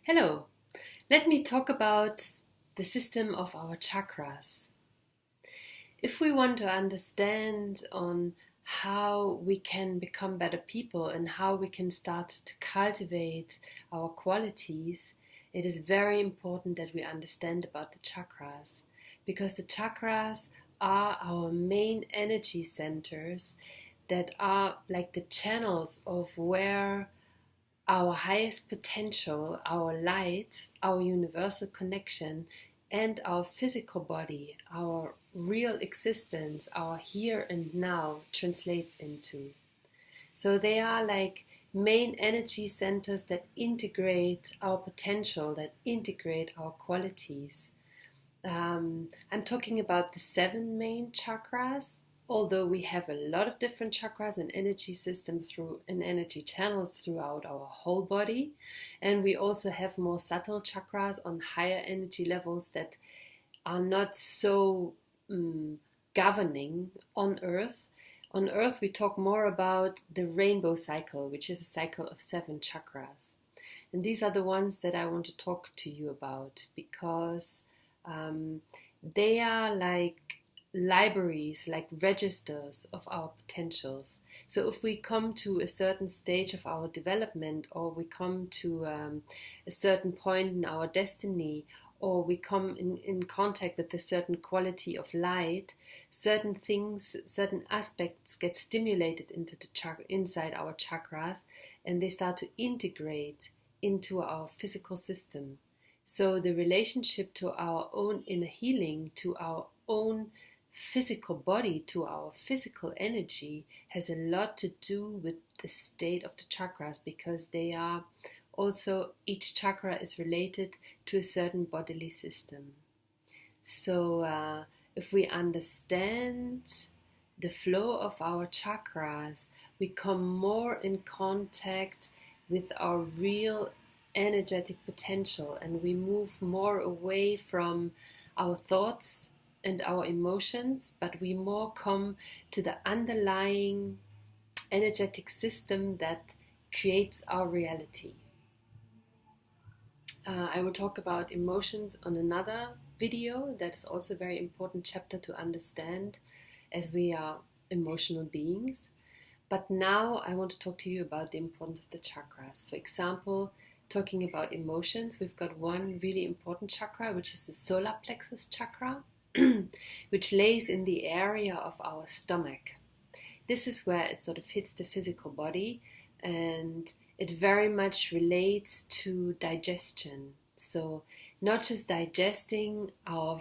Hello, let me talk about the system of our chakras. If we want to understand on how we can become better people and how we can start to cultivate our qualities, it is very important that we understand about the chakras, because the chakras are our main energy centers that are like the channels of where our highest potential, our light, our universal connection, and our physical body, our real existence, our here and now translates into. So they are like main energy centers that integrate our potential, that integrate our qualities. I'm talking about the seven main chakras. Although we have a lot of different chakras and energy systems through and energy channels throughout our whole body, and we also have more subtle chakras on higher energy levels that are not so governing on Earth. On Earth, we talk more about the rainbow cycle, which is a cycle of seven chakras, and these are the ones that I want to talk to you about because they are like libraries, like registers of our potentials. So if we come to a certain stage of our development, or we come to a certain point in our destiny, or we come in contact with a certain quality of light, certain things, certain aspects get stimulated into the inside our chakras, and they start to integrate into our physical system. So the relationship to our own inner healing, to our own physical body, to our physical energy, has a lot to do with the state of the chakras, because they are also, each chakra is related to a certain bodily system. So if we understand the flow of our chakras, we come more in contact with our real energetic potential, and we move more away from our thoughts and our emotions, but we more come to the underlying energetic system that creates our reality. I will talk about emotions on another video. That is also a very important chapter to understand, as we are emotional beings. But now I want to talk to you about the importance of the chakras. For example, talking about emotions, we've got one really important chakra, which is the solar plexus chakra, which lays in the area of our stomach. This is where it sort of hits the physical body, and it very much relates to digestion. So not just digesting our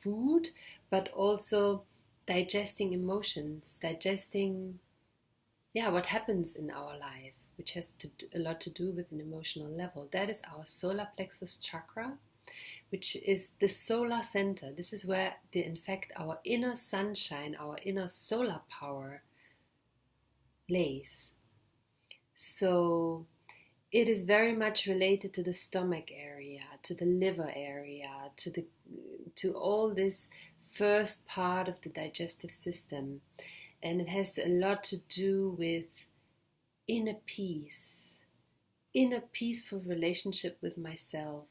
food, but also digesting emotions, digesting what happens in our life, which has a lot to do with an emotional level. That is our solar plexus chakra, which is the solar center. This is where, in fact, our inner sunshine, our inner solar power lays. So it is very much related to the stomach area, to the liver area, to all this first part of the digestive system. And it has a lot to do with inner peace, inner peaceful relationship with myself.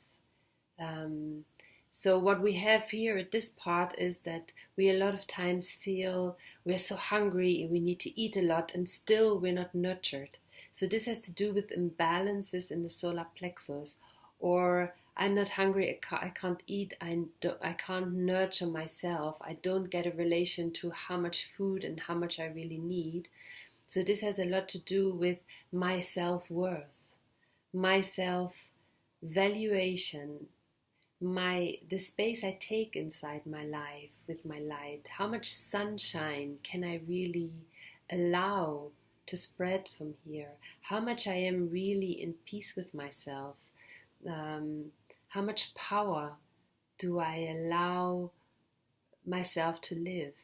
So what we have here at this part is that we a lot of times feel we're so hungry, we need to eat a lot, and still we're not nurtured. So this has to do with imbalances in the solar plexus, or I'm not hungry, I can't eat, I can't nurture myself, I don't get a relation to how much food and how much I really need. So this has a lot to do with my self-worth, my self-valuation, the space I take inside my life with my light. How much sunshine can I really allow to spread from here? How much I am really in peace with myself? How much power do I allow myself to live?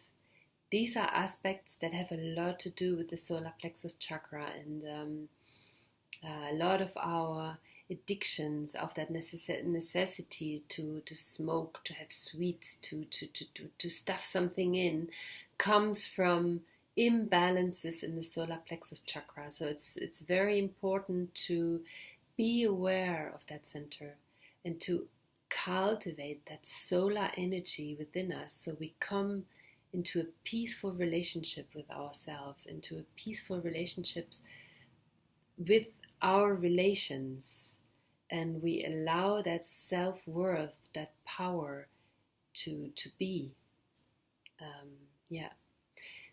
These are aspects that have a lot to do with the solar plexus chakra, and a lot of our addictions, of that necessity to smoke, to have sweets, to stuff something in, comes from imbalances in the solar plexus chakra. So it's very important to be aware of that center and to cultivate that solar energy within us, so we come into a peaceful relationship with ourselves, into a peaceful relationships with our relations, and we allow that self-worth, that power to be. Yeah.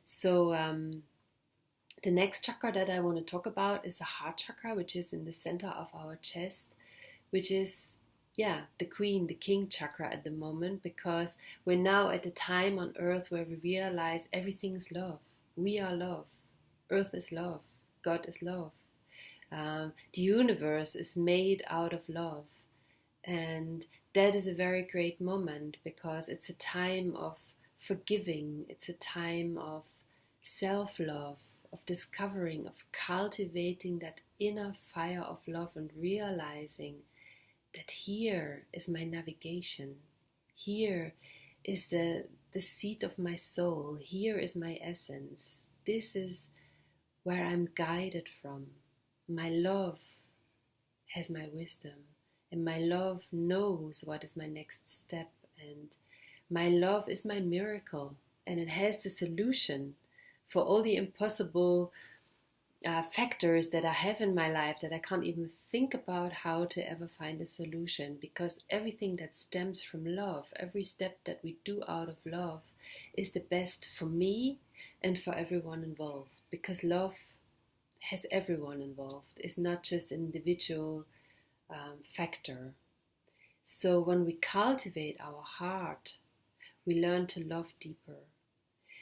So the next chakra that I want to talk about is the heart chakra, which is in the center of our chest, which is, yeah, the queen, the king chakra at the moment, because we're now at a time on earth where we realize everything is love. We are love. Earth is love. God is love. The universe is made out of love. And that is a very great moment, because it's a time of forgiving. It's a time of self-love, of discovering, of cultivating that inner fire of love, and realizing that here is my navigation. Here is the seat of my soul. Here is my essence. This is where I'm guided from. My love has my wisdom, and my love knows what is my next step, and my love is my miracle, and it has the solution for all the impossible factors that I have in my life that I can't even think about how to ever find a solution, because everything that stems from love, every step that we do out of love, is the best for me and for everyone involved, because love has everyone involved. It's not just an individual factor. So when we cultivate our heart, we learn to love deeper.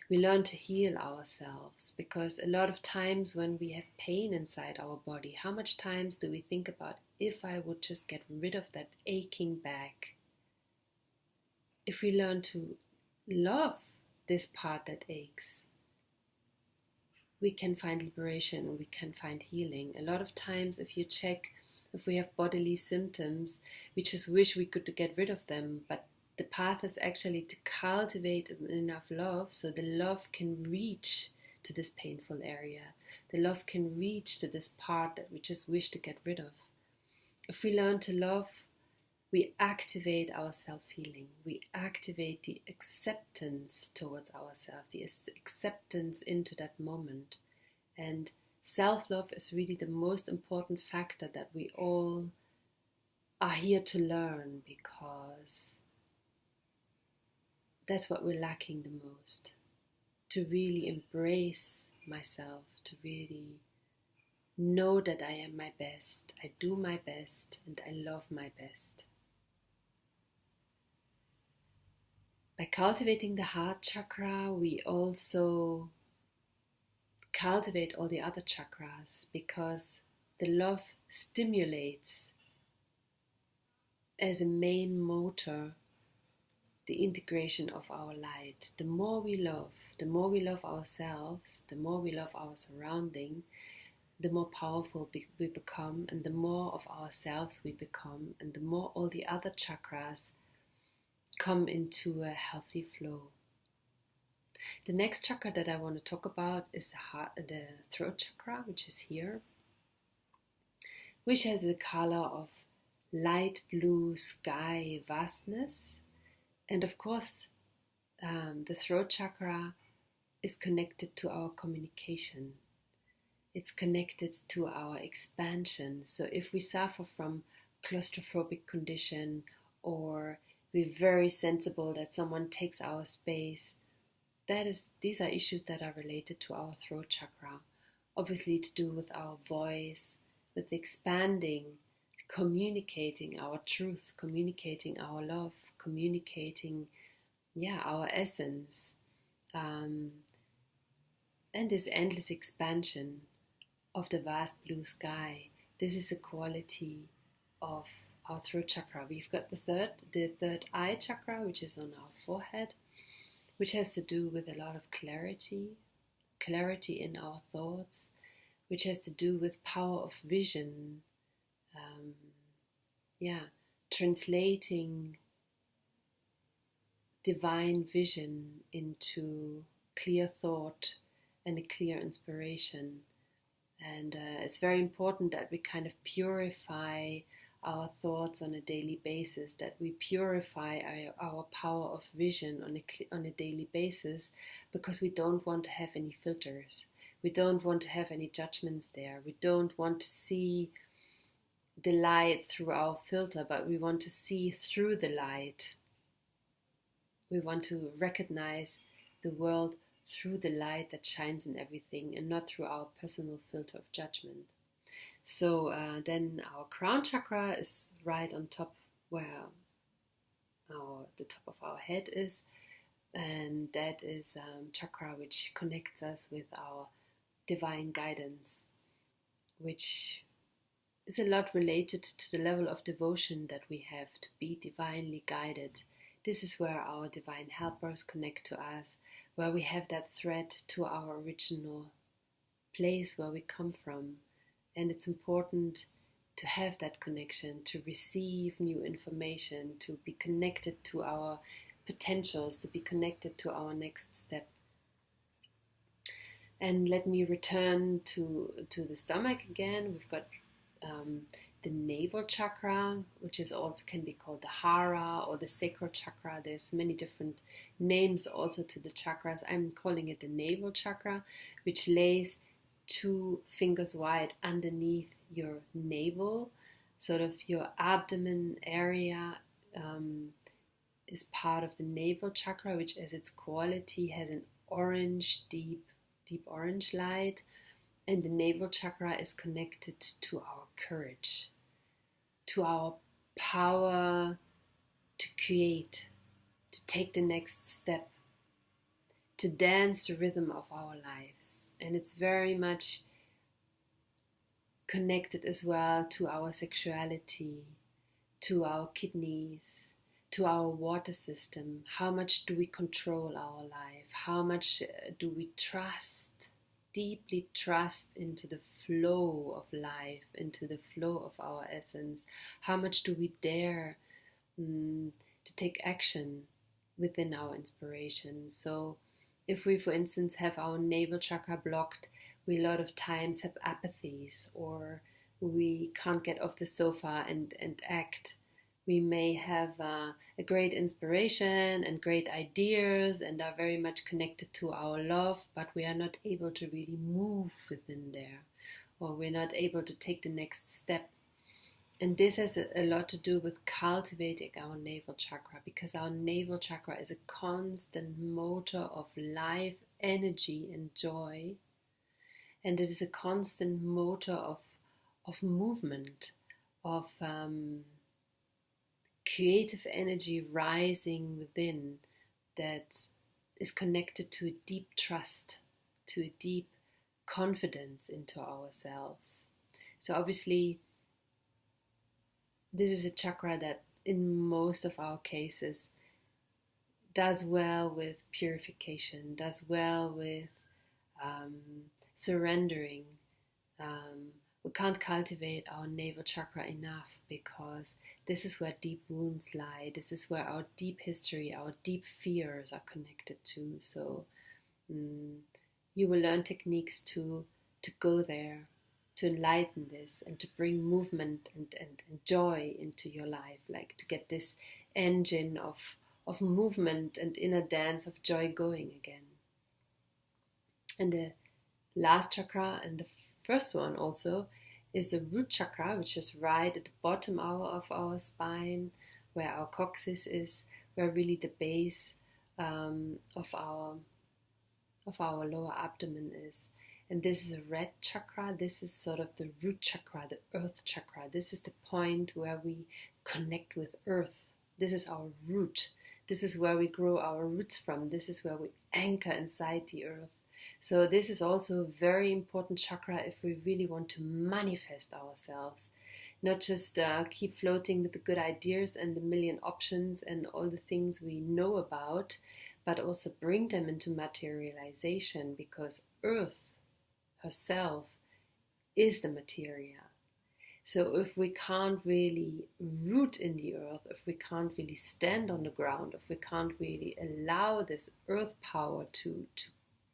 We learn to heal ourselves, because a lot of times when we have pain inside our body, how much times do we think about, if I would just get rid of that aching back? If we learn to love this part that aches, we can find liberation, we can find healing. A lot of times if you check, if we have bodily symptoms, we just wish we could get rid of them, but the path is actually to cultivate enough love so the love can reach to this painful area. The love can reach to this part that we just wish to get rid of. If we learn to love, we activate our self-healing. We activate the acceptance towards ourselves, the acceptance into that moment. And self-love is really the most important factor that we all are here to learn, because that's what we're lacking the most. To really embrace myself, to really know that I am my best, I do my best, and I love my best. By cultivating the heart chakra, we also cultivate all the other chakras, because the love stimulates as a main motor the integration of our light. The more we love ourselves, the more we love our surrounding, the more powerful we become, and the more of ourselves we become, and the more all the other chakras come into a healthy flow. The next chakra that I want to talk about is the throat chakra, which is here, which has the color of light blue sky vastness. And of course, the throat chakra is connected to our communication. It's connected to our expansion. So if we suffer from claustrophobic condition, or we're very sensible that someone takes our space, these are issues that are related to our throat chakra. Obviously to do with our voice, with expanding, communicating our truth, communicating our love, communicating, our essence, and this endless expansion of the vast blue sky. This is a quality of our throat chakra. We've got the third eye chakra, which is on our forehead, which has to do with a lot of clarity in our thoughts, which has to do with power of vision, translating divine vision into clear thought and a clear inspiration. And it's very important that we kind of purify our thoughts on a daily basis, that we purify our power of vision on a daily basis, because we don't want to have any filters. We don't want to have any judgments there. We don't want to see the light through our filter, but we want to see through the light. We want to recognize the world through the light that shines in everything, and not through our personal filter of judgment. So then our crown chakra is right on top where the top of our head is, and that is chakra which connects us with our divine guidance, which is a lot related to the level of devotion that we have to be divinely guided. This is where our divine helpers connect to us, where we have that thread to our original place where we come from. And it's important to have that connection, to receive new information, to be connected to our potentials, to be connected to our next step. And let me return to the stomach again. We've got the navel chakra, which is also can be called the hara or the sacral chakra. There's many different names also to the chakras. I'm calling it the navel chakra, which lays 2 fingers wide underneath your navel. Sort of your abdomen area is part of the navel chakra, which as its quality has an orange, deep orange light. And the navel chakra is connected to our courage, to our power to create, to take the next step, to dance the rhythm of our lives. And it's very much connected as well to our sexuality, to our kidneys, to our water system. How much do we control our life? How much do we deeply trust into the flow of life, into the flow of our essence? How much do we dare to take action within our inspiration? So if we, for instance, have our navel chakra blocked, we a lot of times have apathies, or we can't get off the sofa and act. We may have a great inspiration and great ideas and are very much connected to our love, but we are not able to really move within there, or we're not able to take the next step. And this has a lot to do with cultivating our navel chakra, because our navel chakra is a constant motor of life, energy, and joy. And it is a constant motor of movement, of creative energy rising within, that is connected to a deep trust, to a deep confidence into ourselves. So obviously, this is a chakra that in most of our cases does well with purification, does well with surrendering. We can't cultivate our navel chakra enough, because this is where deep wounds lie. This is where our deep history, our deep fears are connected to. So you will learn techniques to go there, to enlighten this, and to bring movement and joy into your life, like to get this engine of movement and inner dance of joy going again. And the last chakra, and the first one also, is the root chakra, which is right at the bottom of our spine, where our coccyx is, where really the base of our lower abdomen is. And this is a red chakra. This is sort of the root chakra, the earth chakra. This is the point where we connect with earth. This is our root. This is where we grow our roots from. This is where we anchor inside the earth. So this is also a very important chakra if we really want to manifest ourselves. Not just keep floating with the good ideas and the million options and all the things we know about, but also bring them into materialization, because earth herself is the materia. So if we can't really root in the earth, if we can't really stand on the ground, if we can't really allow this earth power to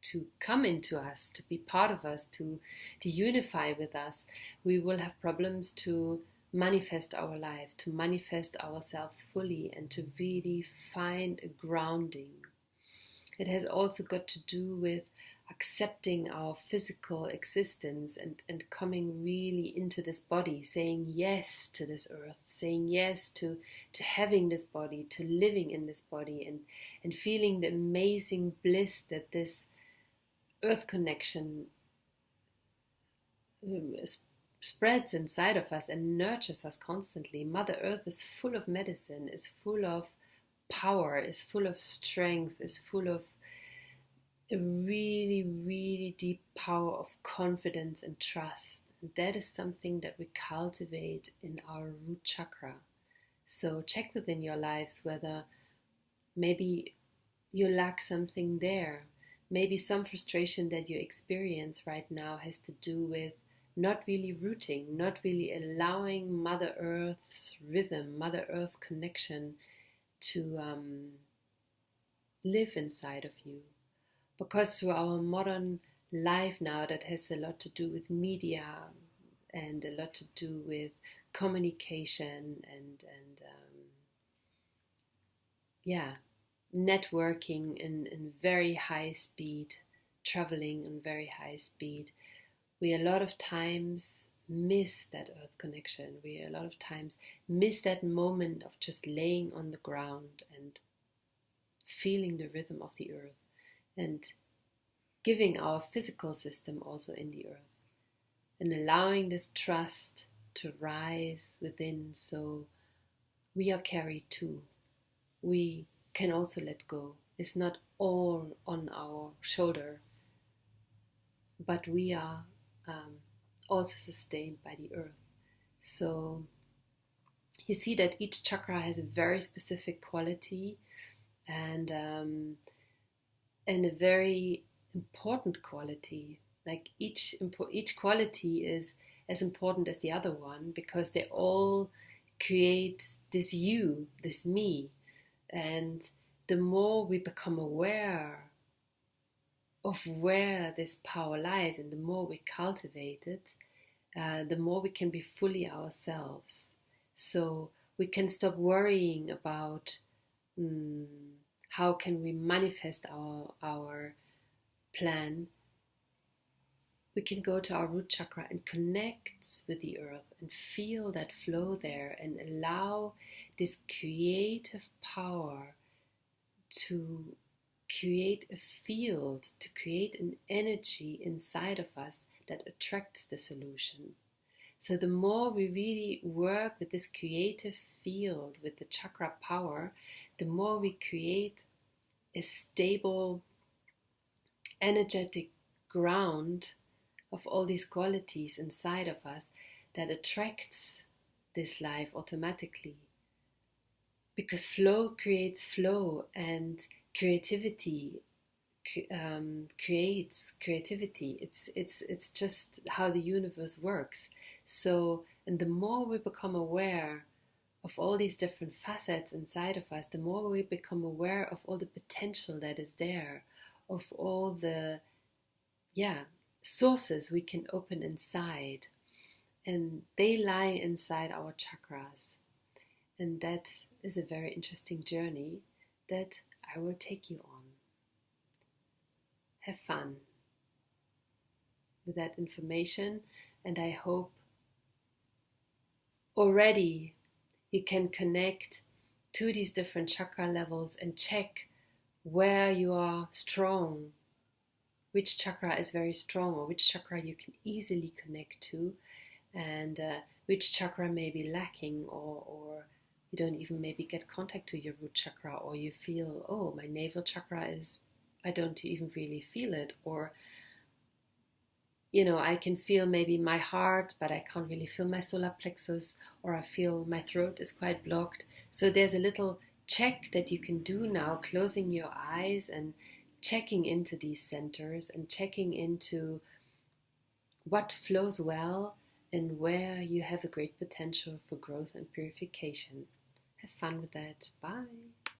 to come into us, to be part of us, to unify with us, we will have problems to manifest our lives, to manifest ourselves fully, and to really find a grounding. It has also got to do with accepting our physical existence and coming really into this body, saying yes to this earth, saying yes to having this body, to living in this body, and feeling the amazing bliss that this earth connection spreads inside of us and nurtures us constantly. Mother Earth is full of medicine, is full of power, is full of strength, is full of a really, really deep power of confidence and trust. And that is something that we cultivate in our root chakra. So check within your lives whether maybe you lack something there. Maybe some frustration that you experience right now has to do with not really rooting, not really allowing Mother Earth's rhythm, Mother Earth connection to live inside of you. Because through our modern life now, that has a lot to do with media and a lot to do with communication and networking in very high speed, traveling on very high speed. We a lot of times miss that earth connection. We a lot of times miss that moment of just laying on the ground and feeling the rhythm of the earth and giving our physical system also in the earth and allowing this trust to rise within, so we are carried too. We can also let go. It's not all on our shoulder, but we are also sustained by the earth. So you see that each chakra has a very specific quality and a very important quality. Like each quality is as important as the other one, because they all create this you, this me. And the more we become aware of where this power lies and the more we cultivate it, the more we can be fully ourselves. So we can stop worrying about how can we manifest our plan. We can go to our root chakra and connect with the earth and feel that flow there and allow this creative power to create a field, to create an energy inside of us that attracts the solution. So the more we really work with this creative field, with the chakra power, the more we create a stable, energetic ground of all these qualities inside of us that attracts this life automatically. Because flow creates flow, and creativity creates creativity. It's just how the universe works. So, and the more we become aware of all these different facets inside of us, the more we become aware of all the potential that is there, of all the sources we can open inside, and they lie inside our chakras. And that is a very interesting journey that I will take you on. Have fun with that information, and I hope already you can connect to these different chakra levels and check where you are strong, which chakra is very strong, or which chakra you can easily connect to, and which chakra may be lacking, or you don't even maybe get contact to your root chakra, or you feel, oh, my navel chakra is, I don't even really feel it, or I can feel maybe my heart, but I can't really feel my solar plexus, or I feel my throat is quite blocked. So there's a little check that you can do now, closing your eyes and checking into these centers and checking into what flows well and where you have a great potential for growth and purification. Have fun with that. Bye.